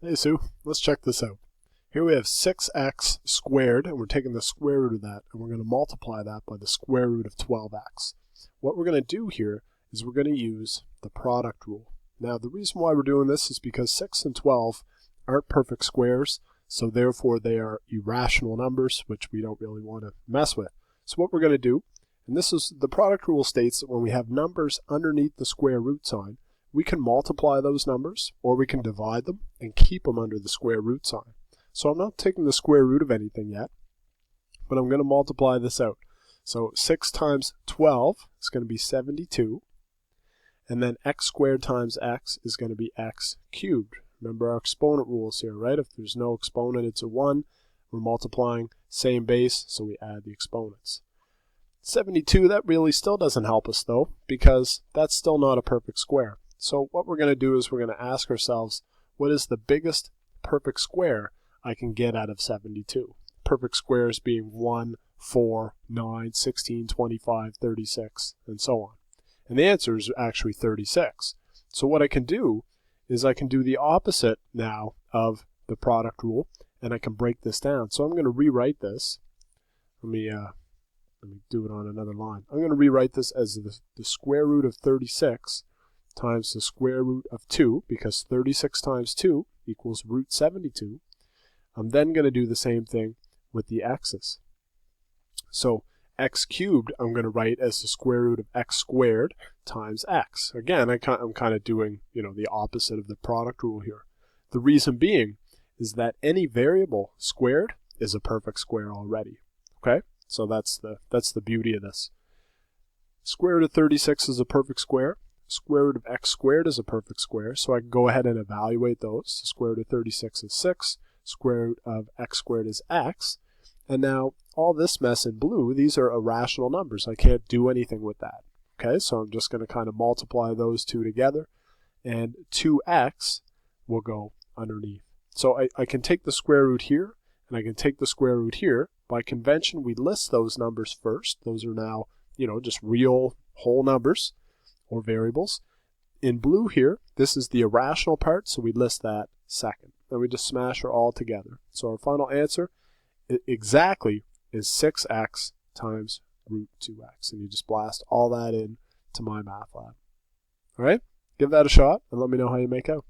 Hey Sue, let's check this out. Here we have 6x squared, and we're taking the square root of that, and we're going to multiply that by the square root of 12x. What we're going to do here is we're going to use the product rule. Now, the reason why we're doing this is because 6 and 12 aren't perfect squares, so therefore they are irrational numbers, which we don't really want to mess with. So what we're going to do, and this is the product rule states that when we have numbers underneath the square root sign, we can multiply those numbers, or we can divide them and keep them under the square root sign. So I'm not taking the square root of anything yet, but I'm going to multiply this out. So 6 times 12 is going to be 72, and then x squared times x is going to be x cubed. Remember our exponent rules here, right? If there's no exponent, it's a 1. We're multiplying same base, so we add the exponents. 72, that really still doesn't help us though, because that's still not a perfect square. So what we're going to do is we're going to ask ourselves, what is the biggest perfect square I can get out of 72? Perfect squares being 1, 4, 9, 16, 25, 36, and so on. And the answer is actually 36. So what I can do is I can do the opposite now of the product rule, and I can break this down. So I'm going to rewrite this. Let me do it on another line. I'm going to rewrite this as the square root of 36 times the square root of 2, because 36 times 2 equals root 72. I'm then going to do the same thing with the x's. So x cubed I'm going to write as the square root of x squared times x. Again, I'm kind of doing, the opposite of the product rule here. The reason being is that any variable squared is a perfect square already. Okay? So that's the beauty of this. Square root of 36 is a perfect square. Square root of x squared is a perfect square, so I can go ahead and evaluate those. The square root of 36 is 6, square root of x squared is x, and now all this mess in blue, these are irrational numbers. I can't do anything with that. Okay, so I'm just going to kind of multiply those two together, and 2x will go underneath. So I can take the square root here, and I can take the square root here. By convention, we list those numbers first. Those are now, just real whole numbers or variables. In blue here, this is the irrational part, so we list that second. Then we just smash her all together. So our final answer exactly is 6x times root 2x. And you just blast all that in to my math lab. All right? Give that a shot and let me know how you make out.